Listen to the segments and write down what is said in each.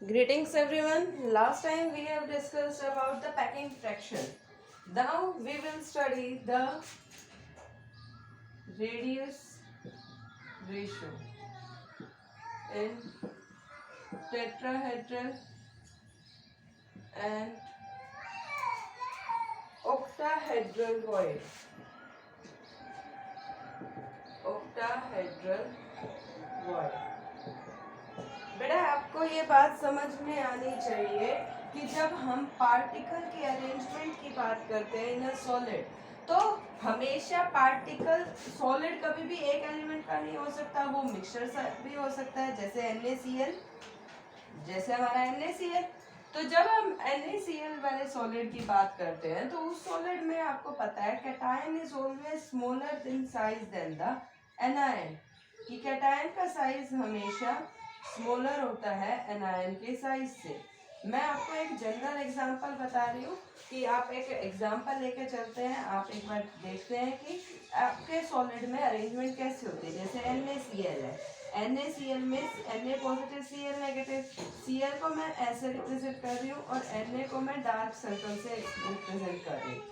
Greetings everyone. Last time we have discussed about the packing fraction. Now we will study the radius ratio in tetrahedral and octahedral void. Octahedral void. बेटा आपको ये बात समझ में आनी चाहिए कि जब हम पार्टिकल के अरेंजमेंट की बात करते हैं इन अ सॉलिड, तो हमेशा पार्टिकल सॉलिड कभी भी एक एलिमेंट का नहीं हो सकता, वो मिक्सचर भी हो सकता है, जैसे NaCl, जैसे हमारा NaCl। तो जब हम NaCl वाले सॉलिड की बात करते हैं तो उस सॉलिड में आपको पता है cation is always smaller in size than the anion, कि कैटायन का साइज हमेशा स्मॉलर होता है एनायन के साइज से। मैं आपको एक जनरल एग्जांपल बता रही हूँ कि आप एक एग्जांपल लेके चलते हैं, आप एक बार देखते हैं कि आपके सॉलिड में अरेंजमेंट कैसे होती है। जैसे NaCl है, NaCl में Na positive Cl negative, Cl को मैं ऐसे रिप्रेजेंट कर रही हूँ और Na को मैं डार्क सर्कल से रिप्रेजेंट कर रही हूँ।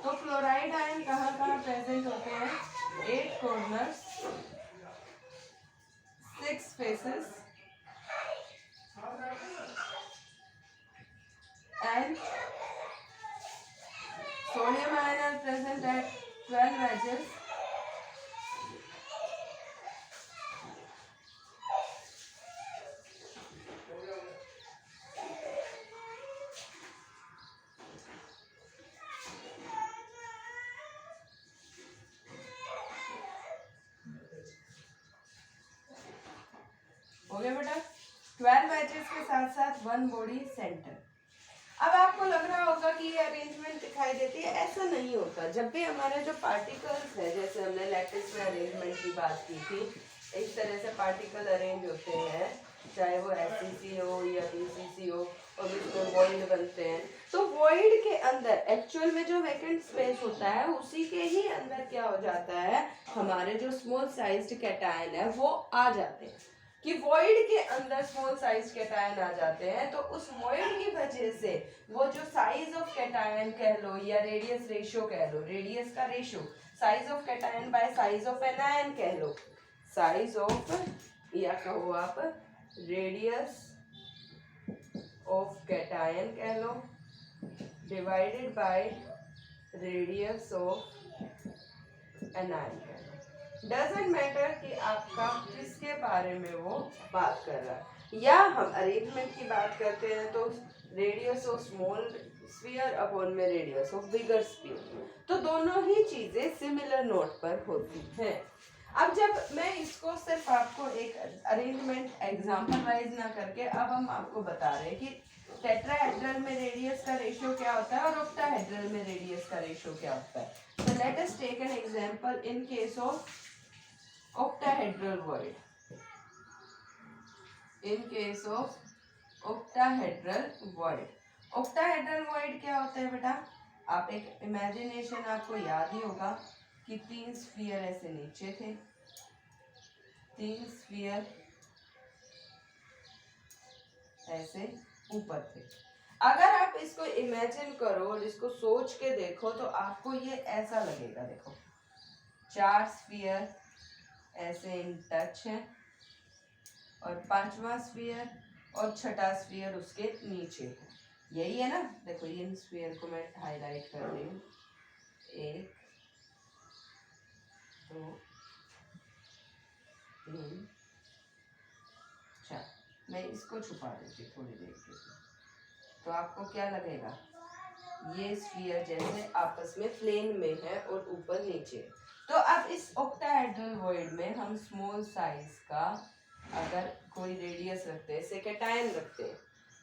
तो क्लोराइड आयन कहाँ कहाँ प्रेजेंट होते हैं? 8 corners, 6 faces and sodium ion are present at 12 edges. हो गया बेटा? 12 एजेस के साथ साथ 1 बॉडी सेंटर। अब आपको लग रहा होगा कि ये अरेंजमेंट दिखाई देती है, ऐसा नहीं होता। जब भी हमारे जो पार्टिकल्स है, जैसे हमने लैटिस में अरेंजमेंट की बात की थी, इस तरह से पार्टिकल अरेंज होते हैं, चाहे वो SCC हो या BCC हो, और उसमें वॉइड बनते हैं। तो वॉइड के अंदर एक्चुअल में जो वैकेंट स्पेस होता है, उसी के ही अंदर क्या हो जाता है, हमारे जो स्मॉल साइज्ड कैटायन है वो आ जाते हैं। कि वॉइड के अंदर स्मॉल साइज कैटायन आ जाते हैं, तो उस वॉइड की वजह से वो जो साइज ऑफ कैटायन कह लो या रेडियस रेशियो कह लो, रेडियस का ratio size of cation bye size of anion कह लो, साइज ऑफ या कहो आप रेडियस ऑफ कैटायन कह लो divided by radius of anion कह लो। डजेंट मैटर कि आपका किसके बारे में वो बात कर रहा है। या हम अरेंजमेंट की बात करते हैं तो radius of small sphere upon में रेडियस ऑफ बिगर स्फीयर, तो दोनों ही चीजें सिमिलर नोट पर होती हैं। अब जब मैं इसको सिर्फ आपको एक अरेंजमेंट एग्जांपल वाइज ना करके, अब हम आपको बता रहे हैं कि टेट्राहेड्रल में रेडियस का रेशियो क्या होता है और ऑक्टाहेड्रल में रेडियस का रेशियो क्या होता है। So let us take an example in case of octahedral void. In case of octahedral void. octahedral void क्या होता है बेटा? आप एक इमेजिनेशन, आपको याद ही होगा कि 3 स्फीयर ऐसे नीचे थे, 3 स्फीयर ऐसे ऊपर थे। अगर आप इसको इमेजिन करो और इसको सोच के देखो तो आपको ये ऐसा लगेगा। देखो 4 स्फीयर ऐसे इन टच है और 5वां स्फीयर और 6ठा स्फीयर उसके नीचे है, यही है ना। देखो इन स्फीयर को मैं हाईलाइट कर रही हूँ, 1 2 3 4। मैं इसको छुपा देती थोड़ी देर के लिए, तो आपको क्या लगेगा, ये स्फीयर जैसे आपस में प्लेन में है और ऊपर नीचे। तो अब इस ऑक्टाहेड्रल वॉइड में हम स्मॉल साइज का अगर कोई रेडियस रखते हैं, जैसे कैटायन रखते हैं,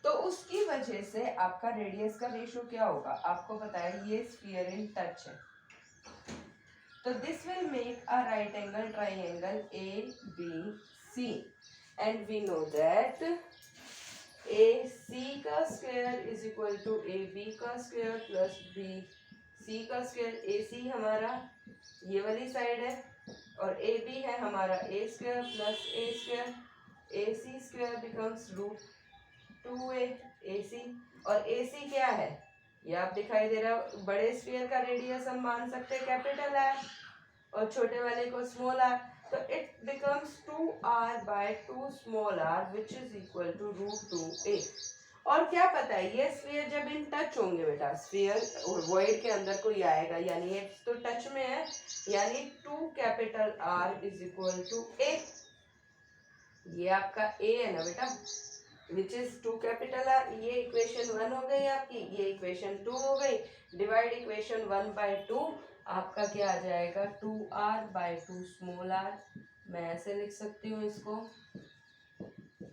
तो उसकी वजह से आपका रेडियस का रेशियो क्या होगा, आपको पता है ये स्फीयर इन टच है, तो this will make a right angle triangle ABC and we know that AC का square is equal to AB का स्क्वायर प्लस BC का स्क्वायर। AC हमारा ये वाली साइड है और AB है हमारा A square plus A square. AC square becomes root 2a AC। और AC क्या है, ये आप दिखाई दे रहा है, बड़े स्फीयर का रेडियस हम मान सकते हैं कैपिटल R और छोटे वाले को स्मॉल r, तो it becomes 2r by 2 small r which is equal to √2a। और क्या पता है, ये स्फीयर जब इन टच होंगे बेटा, स्फीयर वॉइड के अंदर कोई आएगा, यानी ये तो टच में है, यानी 2 capital R is equal to a। ये आपका a है ना बेटा, विच इज 2 कैपिटल R। ये इक्वेशन 1 हो गई आपकी, ये इक्वेशन 2 हो गई। डिवाइड इक्वेशन 1 by 2, आपका क्या आ जाएगा 2r by 2 स्मॉल r। मैं ऐसे लिख सकती हूँ इसको,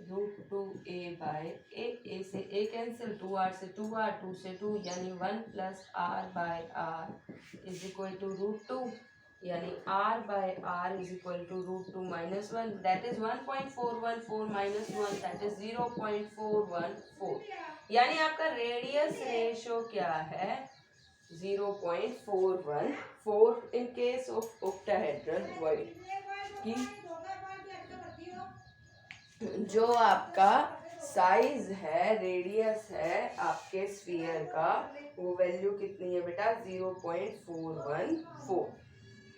√2a by a से a कैंसिल, 2r से 2r, 2 से 2 यानी 1 plus r by r is equal to √2, यानी r by r is equal to √2 minus 1, that is 1.414 minus 1, that is 0.414। यानी आपका रेडियस रेशो क्या है 0.414 in case of octahedral void की। जो आपका साइज है, रेडियस है आपके स्फीयर का, वो वैल्यू कितनी है बेटा 0.414।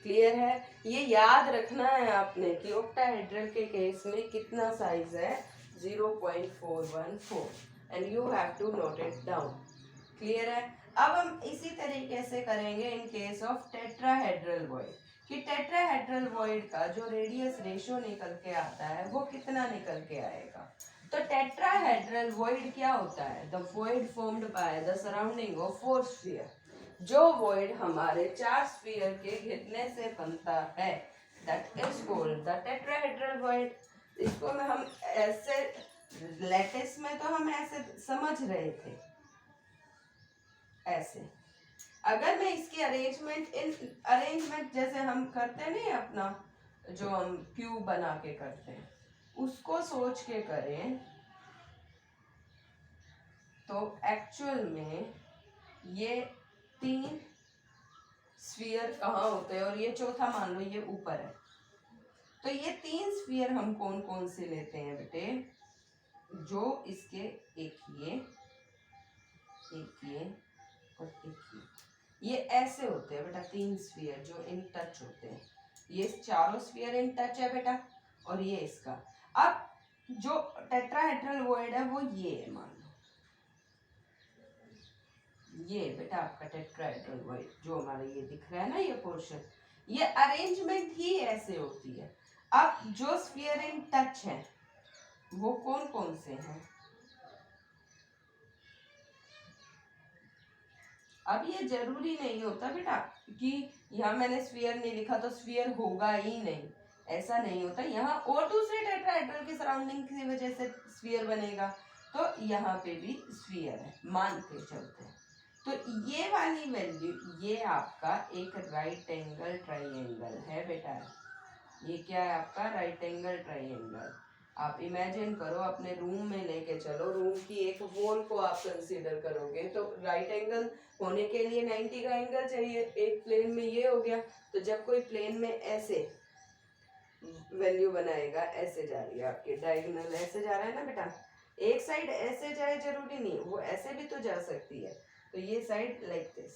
क्लियर है, ये याद रखना है आपने कि ऑक्टाहेड्रल के केस में कितना साइज है 0.414 and you have to note it down. Clear है। अब हम इसी तरीके से करेंगे in case of tetrahedral void, कि टेट्राहेड्रल वॉइड का जो रेडियस रेशो निकल के आता है वो कितना निकल के आएगा। तो टेट्राहेड्रल वॉइड क्या होता है, the void formed by the surrounding of 4 sphere. जो वॉइड हमारे 4 स्फीयर के घिरने से बनता है that is called the tetrahedral void. इसको में हम ऐसे, लैटिस में तो हम ऐसे समझ रहे थे, ऐसे। अगर मैं इसकी अरेंजमेंट जैसे हम करते नहीं अपना, जो हम क्यूब बना के करते हैं, उसको सोच के करें तो एक्चुअल में ये 3 स्फीयर कहाँ होते हैं, और ये चौथा मान लो ये ऊपर है। तो ये 3 स्फीयर हम कौन कौन से लेते हैं बेटे, जो इसके एक ये और एक ये ऐसे होते हैं बेटा, 3 स्फीयर जो इन टच होते हैं। ये चारों स्फीयर इन टच है बेटा, और ये इसका। अब जो टेट्राहेड्रल वॉइड है वो ये है, मान लो ये बेटा आपका टेट्राहेड्रल वॉइड, जो हमारा ये दिख रहा है ना ये पोर्शन, ये अरेंजमेंट ही ऐसे होती है। अब जो स्फीयर इन टच है वो कौन कौन से हैं, अब ये जरूरी नहीं होता बेटा कि यहाँ मैंने स्फीयर नहीं लिखा तो स्फीयर होगा ही नहीं, ऐसा नहीं होता। यहाँ और दूसरे टेट्राहेड्रल की सराउंडिंग की वजह से स्फीयर बनेगा, तो यहाँ पे भी स्फीयर है, मानते चलते। तो ये वाली वैल्यू, ये आपका एक राइट एंगल ट्राइंगल है बेटा। ये क्या है आपका राइट एंगल ट्राइंगल। आप इमेजिन करो, अपने रूम में लेके चलो, रूम की एक वॉल को आप कंसीडर करोगे तो राइट एंगल होने के लिए 90 का एंगल चाहिए। एक प्लेन में ये हो गया, तो जब कोई प्लेन में ऐसे वैल्यू बनाएगा, ऐसे जा रही है आपकी डायगोनल, ऐसे जा रहा है ना बेटा, एक साइड ऐसे जाए जरूरी नहीं, वो ऐसे भी तो जा सकती है। तो ये साइड लाइक दिस,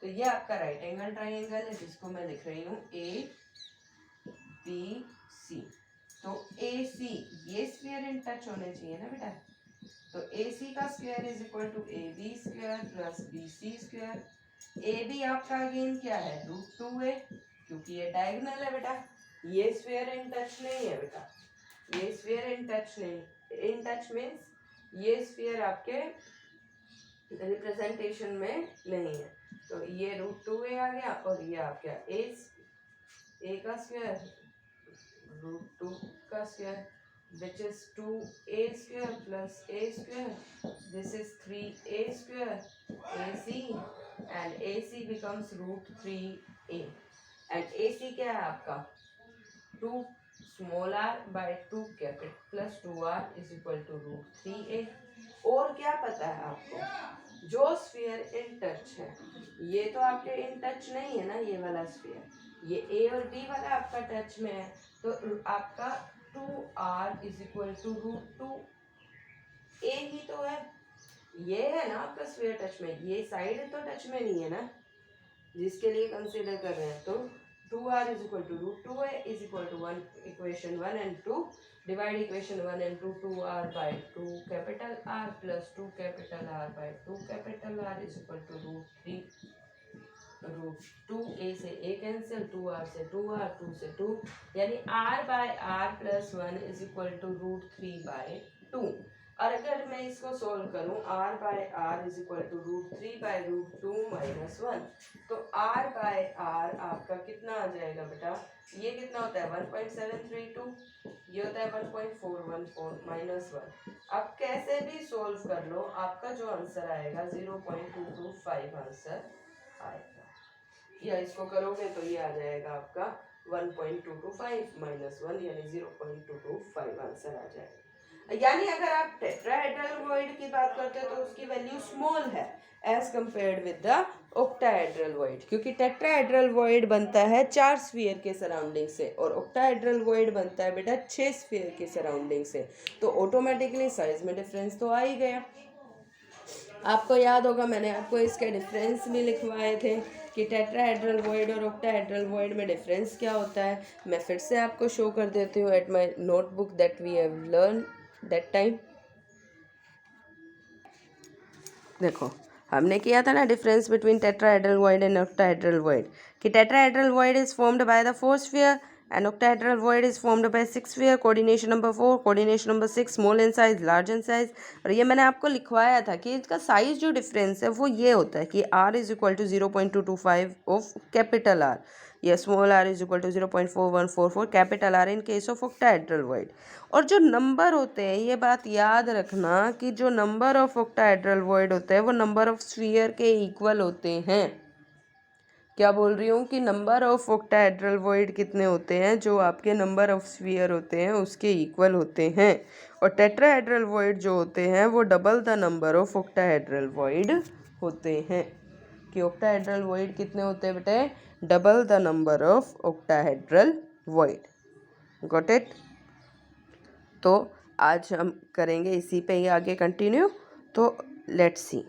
तो ये आपका राइट एंगल ट्राइंगल है, जिसको मैं लिख रही हूँ ABC। तो AC, ये स्फीयर इन टच होने चाहिए ना बेटा, तो AC का square is equal to AB square plus BC square. AB आपका अगेन क्या है √2a, क्योंकि ये डायगोनल है बेटा। ये स्फीयर इन टच नहीं है बेटा, ये स्फीयर इन टच नहीं, इन टच मीन्स ये स्फीयर आपके रिप्रेजेंटेशन में नहीं है। तो ये √2a आ गया, और ये आप क्या a का स्क्वायर √2 का square, which is 2a square plus a square. This is 3a square AC, and AC becomes √3a, and AC क्या है आपका 2 small r by 2 capital plus 2r is equal to √3a। और क्या पता है आपको, जो स्फीयर इन टच है, ये तो आपके इन टच नहीं है ना, ये वाला स्फीयर, ये A और B वाला आपका टच में है, तो आपका 2r is equal to √2 ए ही तो है, ये है ना आपका स्फीयर टच में, ये साइड तो टच में नहीं है ना, जिसके लिए कंसीडर कर रहे हैं। तो 2r is equal to root 2 है is equal to 1 equation 1 and 2 divide equation 1 and 2 2r by 2 capital R plus 2 capital R by 2 capital R is equal to root 2 a से a कैंसिल, 2r से 2r, 2 से 2, यानी r by r plus 1 is equal to root 3 by 2। और अगर मैं इसको solve करूं r by r is equal to root 3 by root 2 minus 1, तो r बाय r आपका कितना आ जाएगा बेटा, ये कितना होता है 1.732, ये होता है 1.414 माइनस 1। अब कैसे भी सोल्व कर लो, आपका जो आंसर आएगा 0.225 आंसर आएगा, या इसको करोगे तो ये आ जाएगा आपका 1.225 माइनस 1 यानी 0.225 आंसर आ जाएगा। यानी अगर आप टेट्राहेड्रल वॉइड की बात करते हो तो उसकी वैल्यू स्मॉल है as compared with the octahedral void, क्योंकि टेट्राहेड्रल वॉइड बनता है 4 स्फीयर के सराउंडिंग से और ऑक्टाहेड्रल वॉइड बनता है बेटा 6 स्फीयर के सराउंडिंग से, तो ऑटोमेटिकली साइज में डिफरेंस तो आ ही गया। आपको याद होगा मैंने आपको इसके डिफरेंस भी लिखवाए थे कि टेट्राहेड्रल वॉइड और ऑक्टाहेड्रल वॉइड में डिफरेंस क्या होता है। मैं फिर से आपको शो कर देती हूँ at my notebook that we have learn that time. देखो हमने किया था ना difference between tetrahedral void and octahedral void, कि tetrahedral void is formed by the 4 sphere and octahedral void is formed by 6 sphere, coordination number 4, coordination number 6, small in size, large in size। और ये मैंने आपको लिखवाया था कि इसका size जो डिफरेंस है वो ये होता है कि r is equal to 0.225 of capital R या small r is equal to 0.4144 capital R in case of octahedral void. और जो नंबर होते हैं, ये बात याद रखना कि जो नंबर ऑफ ऑक्टाहेड्रल वॉइड होते हैं वो नंबर ऑफ स्फीयर के इक्वल होते हैं। क्या बोल रही हूँ कि नंबर ऑफ ऑक्टाहेड्रल वॉइड कितने होते हैं, जो आपके नंबर ऑफ स्फीयर होते हैं उसके इक्वल होते हैं। और टेट्राहेड्रल वॉइड जो होते हैं वो double the number of octahedral void होते हैं। कि ऑक्टाहेड्रल वॉइड कितने होते हैं बेटे, double the number of octahedral void. Got it. तो आज हम करेंगे इसी पे ही आगे कंटिन्यू, तो लेट्स सी।